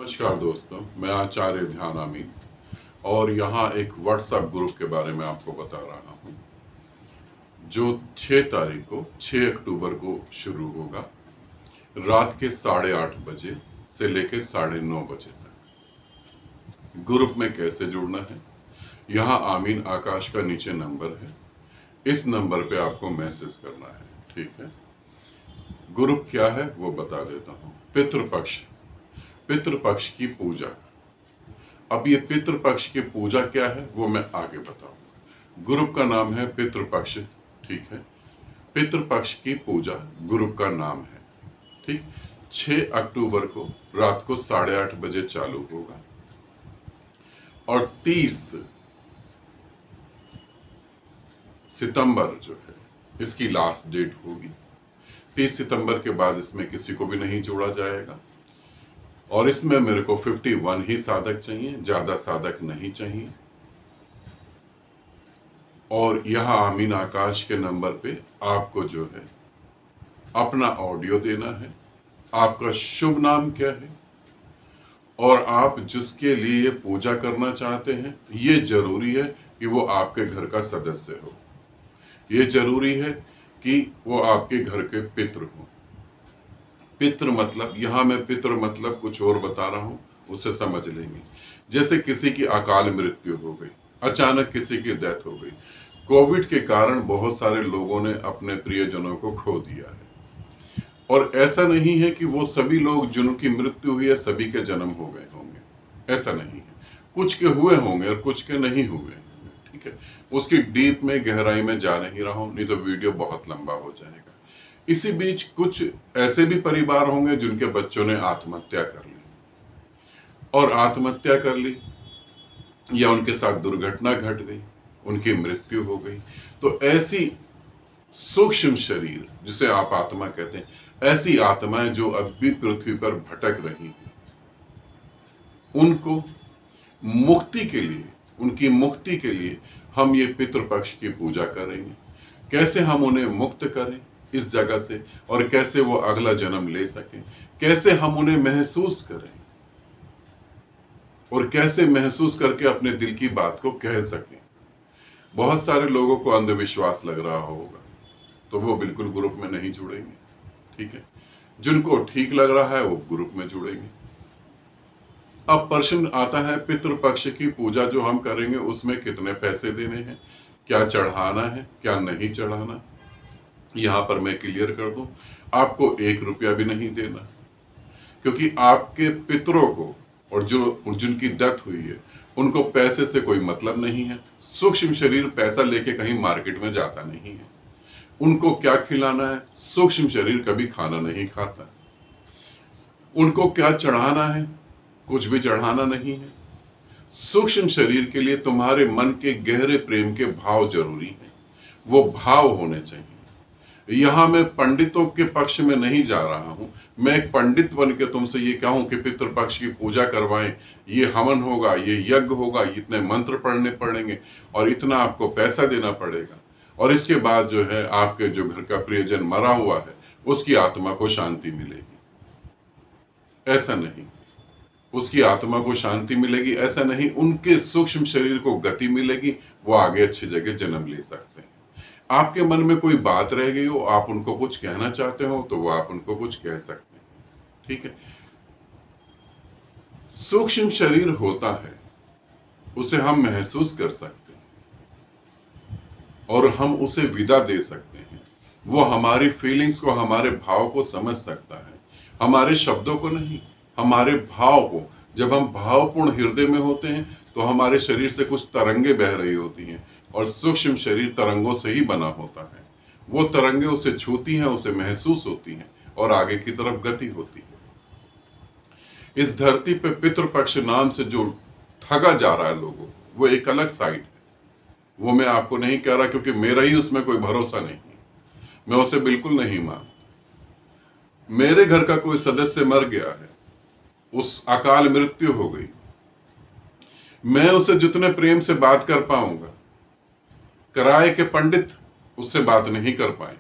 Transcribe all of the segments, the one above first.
नमस्कार दोस्तों, मैं आचार्य ध्यान आमीन और यहाँ एक व्हाट्सएप ग्रुप के बारे में आपको बता रहा हूँ जो 6 तारीख को 6 अक्टूबर को शुरू होगा रात के 8:30 बजे से लेकर 9:30 बजे तक। ग्रुप में कैसे जुड़ना है, यहाँ आमीन आकाश का नीचे नंबर है, इस नंबर पे आपको मैसेज करना है। ठीक है, ग्रुप क्या है वो बता देता हूँ। पितृपक्ष की पूजा। अब ये पितृपक्ष की पूजा क्या है वो मैं आगे बताऊंगा। ग्रुप का नाम है पितृपक्ष। ठीक है, पितृपक्ष की पूजा ग्रुप का नाम है। ठीक, 6 अक्टूबर को रात को 8:30 बजे चालू होगा और 30 सितंबर जो है इसकी लास्ट डेट होगी। 30 सितंबर के बाद इसमें किसी को भी नहीं जोड़ा जाएगा और इसमें मेरे को 51 ही साधक चाहिए, ज्यादा साधक नहीं चाहिए। और यह आमीन आकाश के नंबर पे आपको जो है अपना ऑडियो देना है, आपका शुभ नाम क्या है और आप जिसके लिए ये पूजा करना चाहते हैं ये जरूरी है कि वो आपके घर का सदस्य हो। ये जरूरी है कि वो आपके घर के पितृ हो। पितृ मतलब, यहां मैं पितृ मतलब कुछ और बता रहा हूं, उसे समझ लेंगे। जैसे किसी की अकाल मृत्यु हो गई, अचानक किसी की डेथ हो गई। कोविड के कारण बहुत सारे लोगों ने अपने प्रियजनों को खो दिया है और ऐसा नहीं है कि वो सभी लोग जिनकी मृत्यु हुई है सभी के जन्म हो गए होंगे, ऐसा नहीं है। कुछ के हुए होंगे और कुछ के नहीं हुए। ठीक है, उसकी डीप में गहराई में जा नहीं रहा हूं, नहीं तो वीडियो बहुत लंबा हो जाएगा। इसी बीच कुछ ऐसे भी परिवार होंगे जिनके बच्चों ने आत्महत्या कर ली और आत्महत्या कर ली या उनके साथ दुर्घटना घट गई, उनकी मृत्यु हो गई। तो ऐसी सूक्ष्म शरीर जिसे आप आत्मा कहते हैं, ऐसी आत्माएं जो अब भी पृथ्वी पर भटक रही हैं, उनको मुक्ति के लिए, उनकी मुक्ति के लिए हम ये पितृपक्ष की पूजा करेंगे। कैसे हम उन्हें मुक्त करें इस जगह से और कैसे वो अगला जन्म ले सकें, कैसे हम उन्हें महसूस करें और कैसे महसूस करके अपने दिल की बात को कह सकें। बहुत सारे लोगों को अंधविश्वास लग रहा होगा तो वो बिल्कुल ग्रुप में नहीं जुड़ेंगे। ठीक है, जिनको ठीक लग रहा है वो ग्रुप में जुड़ेंगे। अब प्रश्न आता है पितृपक्ष की पूजा जो हम करेंगे उसमें कितने पैसे देने हैं, क्या चढ़ाना है, क्या नहीं चढ़ाना। यहां पर मैं क्लियर कर दूं, आपको 1 रुपया भी नहीं देना, क्योंकि आपके पितरों को और जो जिनकी डेथ हुई है उनको पैसे से कोई मतलब नहीं है। सूक्ष्म शरीर पैसा लेके कहीं मार्केट में जाता नहीं है। उनको क्या खिलाना है, सूक्ष्म शरीर कभी खाना नहीं खाता। उनको क्या चढ़ाना है, कुछ भी चढ़ाना नहीं है। सूक्ष्म शरीर के लिए तुम्हारे मन के गहरे प्रेम के भाव जरूरी हैं, वो भाव होने चाहिए। यहां मैं पंडितों के पक्ष में नहीं जा रहा हूं, मैं एक पंडित बन के तुमसे ये कहूं कि पितृपक्ष की पूजा करवाएं, ये हवन होगा, ये यज्ञ होगा, इतने मंत्र पढ़ने पड़ेंगे और इतना आपको पैसा देना पड़ेगा और इसके बाद जो है आपके जो घर का प्रियजन मरा हुआ है उसकी आत्मा को शांति मिलेगी। ऐसा नहीं, उसकी आत्मा को शांति मिलेगी ऐसा नहीं, उनके सूक्ष्म शरीर को गति मिलेगी, वो आगे अच्छी जगह जन्म ले सकते हैं। आपके मन में कोई बात रह गई हो, आप उनको कुछ कहना चाहते हो तो वो आप उनको कुछ कह सकते हैं। ठीक है, सूक्ष्म शरीर होता है, उसे हम महसूस कर सकते हैं और हम उसे विदा दे सकते हैं। वो हमारी फीलिंग्स को, हमारे भाव को समझ सकता है, हमारे शब्दों को नहीं, हमारे भाव को। जब हम भावपूर्ण हृदय में होते हैं तो हमारे शरीर से कुछ तरंगे बह रही होती हैं और सूक्ष्म शरीर तरंगों से ही बना होता है। वो तरंगे उसे छूती हैं, उसे महसूस होती हैं और आगे की तरफ गति होती है। इस धरती पे पितृपक्ष नाम से जो ठगा जा रहा है लोगों, वो एक अलग साइड है। वो मैं आपको नहीं कह रहा क्योंकि मेरा ही उसमें कोई भरोसा नहीं है, मैं उसे बिल्कुल नहीं मानता। मेरे घर का कोई सदस्य मर गया है, उस अकाल मृत्यु हो गई, मैं उसे जितने प्रेम से बात कर पाऊंगा, किराए के पंडित उससे बात नहीं कर पाए।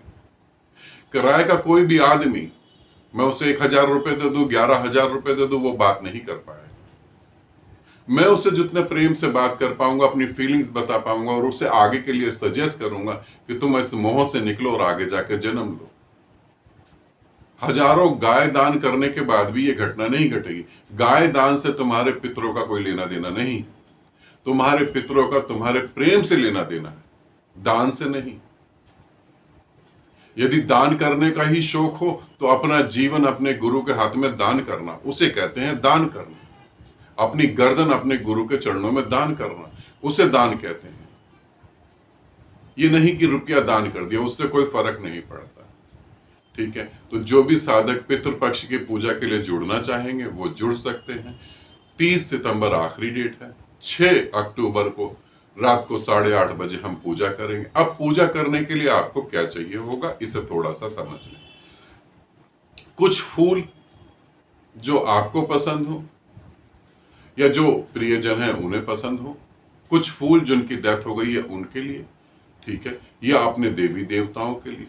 किराए का कोई भी आदमी मैं उसे 1,000 रुपए दे दूं, 11,000 रुपए दे दूं, वो बात नहीं कर पाएगा। मैं उसे जितने प्रेम से बात कर पाऊंगा, अपनी फीलिंग्स बता पाऊंगा और उसे आगे के लिए सजेस्ट करूंगा कि तुम इस मोह से निकलो और आगे जाकर जन्म लो। हजारों गाय दान करने के बाद भी ये घटना नहीं घटेगी। गाय दान से तुम्हारे पितरों का कोई लेना देना नहीं, तुम्हारे पितरों का तुम्हारे प्रेम से लेना देना है, दान से नहीं। यदि दान करने का ही शौक हो तो अपना जीवन अपने गुरु के हाथ में दान करना, उसे कहते हैं दान करना। अपनी गर्दन अपने गुरु के चरणों में दान करना, उसे दान कहते हैं। ये नहीं कि रुपया दान कर दिया, उससे कोई फर्क नहीं पड़ता। ठीक है, तो जो भी साधक पितृपक्ष की पूजा के लिए जुड़ना चाहेंगे वो जुड़ सकते हैं। 30 सितंबर आखिरी डेट है। 6 अक्टूबर को रात को 8:30 बजे हम पूजा करेंगे। अब पूजा करने के लिए आपको क्या चाहिए होगा, इसे थोड़ा सा समझ लें। कुछ फूल जो आपको पसंद हो या जो प्रियजन है उन्हें पसंद हो, कुछ फूल जिनकी डेथ हो गई है उनके लिए, ठीक है, या अपने देवी देवताओं के लिए,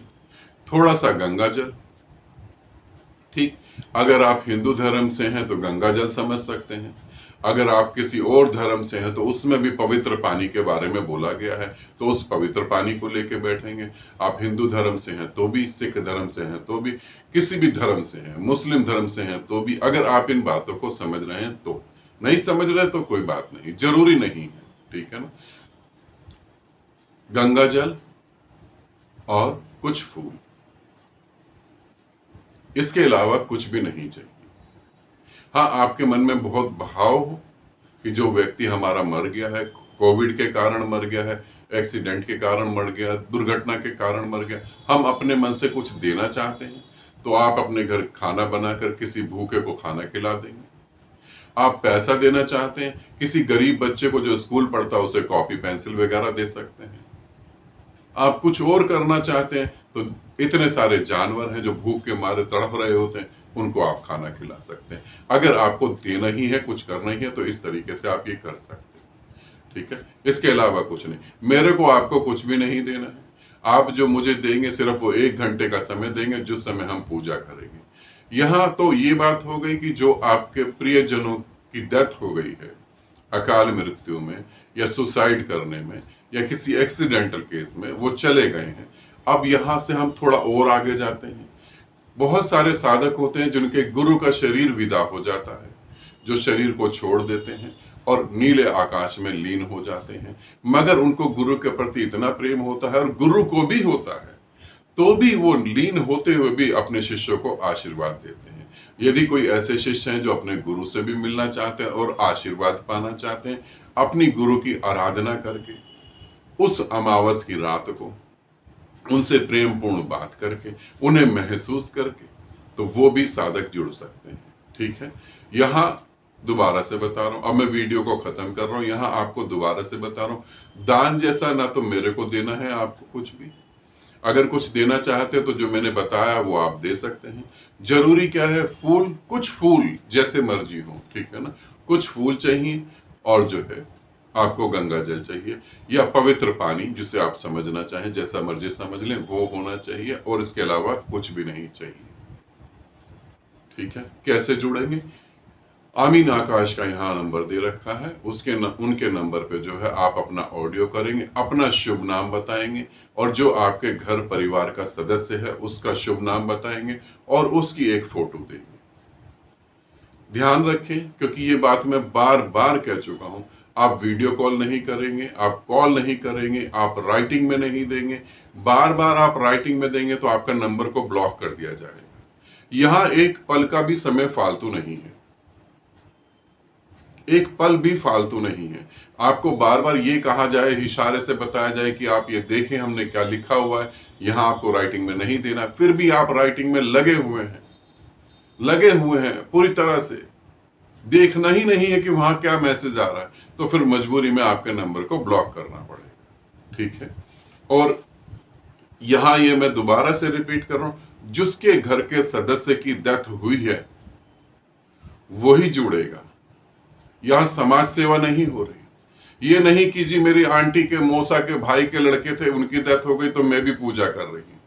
थोड़ा सा गंगा जल। ठीक, अगर आप हिंदू धर्म से हैं तो गंगा जल समझ सकते हैं। अगर आप किसी और धर्म से हैं तो उसमें भी पवित्र पानी के बारे में बोला गया है, तो उस पवित्र पानी को लेके बैठेंगे। आप हिंदू धर्म से हैं तो भी, सिख धर्म से हैं तो भी, किसी भी धर्म से हैं, मुस्लिम धर्म से हैं तो भी, अगर आप इन बातों को समझ रहे हैं तो, नहीं समझ रहे तो कोई बात नहीं, जरूरी नहीं है। ठीक है ना, गंगा जल और कुछ फूल, इसके अलावा कुछ भी नहीं चाहिए। हाँ, आपके मन में बहुत भाव हो कि जो व्यक्ति हमारा मर गया है, कोविड के कारण मर गया है, एक्सीडेंट के कारण मर गया, दुर्घटना के कारण मर गया, हम अपने मन से कुछ देना चाहते हैं, तो आप अपने घर खाना बनाकर किसी भूखे को खाना खिला देंगे। आप पैसा देना चाहते हैं, किसी गरीब बच्चे को जो स्कूल पढ़ता है उसे कॉपी पेंसिल वगैरह दे सकते हैं। आप कुछ और करना चाहते हैं तो इतने सारे जानवर हैं जो भूख के मारे तड़प रहे होते हैं, उनको आप खाना खिला सकते हैं। अगर आपको देना ही है, कुछ करना ही है, तो इस तरीके से आप ये कर सकते हैं। ठीक है, इसके अलावा कुछ नहीं। मेरे को आपको कुछ भी नहीं देना है। आप जो मुझे देंगे सिर्फ वो 1 घंटे का समय देंगे, जिस समय हम पूजा करेंगे। यहाँ तो ये बात हो गई कि जो आपके प्रियजनों की डेथ हो गई है अकाल मृत्यु में या सुसाइड करने में या किसी एक्सीडेंटल केस में, वो चले गए हैं। अब यहां से हम थोड़ा और आगे जाते हैं। बहुत सारे साधक होते हैं जिनके गुरु का शरीर विदा हो जाता है, जो शरीर को छोड़ देते हैं और नीले आकाश में लीन हो जाते हैं, मगर उनको गुरु के प्रति इतना प्रेम होता है और गुरु को भी होता है, तो भी वो लीन होते हुए भी अपने शिष्यों को आशीर्वाद देते हैं। यदि कोई ऐसे शिष्य हैं जो अपने गुरु से भी मिलना चाहते हैं और आशीर्वाद पाना चाहते हैं, अपनी गुरु की आराधना करके उस अमावस की रात को उनसे प्रेम पूर्ण बात करके, उन्हें महसूस करके, तो वो भी साधक जुड़ सकते हैं। ठीक है, यहां दोबारा से बता रहा हूं, अब मैं वीडियो को खत्म कर रहा हूं, यहां आपको दोबारा से बता रहा हूं, दान जैसा ना तो मेरे को देना है आपको कुछ भी। अगर कुछ देना चाहते हैं तो जो मैंने बताया वो आप दे सकते हैं। जरूरी क्या है, फूल, कुछ फूल जैसे मर्जी हो, ठीक है ना, कुछ फूल चाहिए और जो है आपको गंगा जल चाहिए या पवित्र पानी, जिसे आप समझना चाहें, जैसा मर्जी समझ लें, वो होना चाहिए और इसके अलावा कुछ भी नहीं चाहिए। ठीक है, कैसे जुड़ेंगे? आमीन आकाश का यहाँ नंबर दे रखा है, उनके नंबर पे जो है आप अपना ऑडियो करेंगे, अपना शुभ नाम बताएंगे और जो आपके घर परिवार का सदस्य है उसका शुभ नाम बताएंगे और उसकी एक फोटो देंगे। ध्यान रखें, क्योंकि ये बात मैं बार बार कह चुका हूं, आप वीडियो कॉल नहीं करेंगे, आप कॉल नहीं करेंगे, आप राइटिंग में नहीं देंगे। बार बार आप राइटिंग में देंगे तो आपका नंबर को ब्लॉक कर दिया जाएगा। यहां एक पल का भी समय फालतू नहीं है, एक पल भी फालतू नहीं है। आपको बार बार ये कहा जाए, इशारे से बताया जाए कि आप ये देखें हमने क्या लिखा हुआ है, यहां आपको राइटिंग में नहीं देना, फिर भी आप राइटिंग में लगे हुए हैं पूरी तरह से, देखना ही नहीं है कि वहां क्या मैसेज आ रहा है, तो फिर मजबूरी में आपके नंबर को ब्लॉक करना पड़ेगा। ठीक है, और यहां ये मैं दोबारा से रिपीट कर रहा हूं, जिसके घर के सदस्य की डेथ हुई है वही जुड़ेगा। यहां समाज सेवा नहीं हो रही। ये नहीं कि जी मेरी आंटी के मौसा के भाई के लड़के थे, उनकी डेथ हो गई तो मैं भी पूजा कर रही हूं।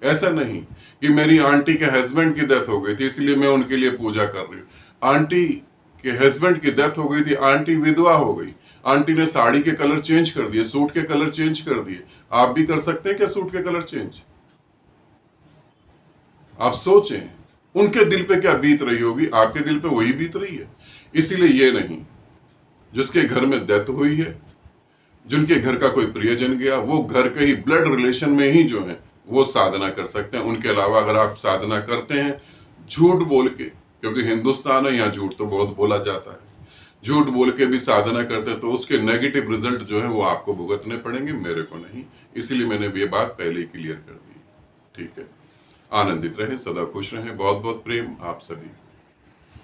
ऐसा नहीं कि मेरी आंटी के हस्बैंड की डेथ हो गई थी इसलिए मैं उनके लिए पूजा कर रही हूँ। आंटी के हस्बैंड की डेथ हो गई थी, आंटी विधवा हो गई, आंटी ने साड़ी के कलर चेंज कर दिए, सूट के कलर चेंज कर दिए। आप भी कर सकते हैं क्या सूट के कलर चेंज? आप सोचें उनके दिल पे क्या बीत रही होगी, आपके दिल पे वही बीत रही है। इसीलिए ये नहीं, जिसके घर में डेथ हुई है, जिनके घर का कोई प्रियजन गया, वो घर के ही ब्लड रिलेशन में ही जो है वो साधना कर सकते हैं। उनके अलावा अगर आप साधना करते हैं झूठ बोल के, क्योंकि हिंदुस्तान है यहाँ झूठ तो बहुत बोला जाता है, झूठ बोल के भी साधना करते हैं तो उसके नेगेटिव रिजल्ट जो है वो आपको भुगतने पड़ेंगे, मेरे को नहीं। इसीलिए मैंने ये बात पहले ही क्लियर कर दी। ठीक है, आनंदित रहें, सदा खुश रहें। बहुत बहुत प्रेम आप सभी।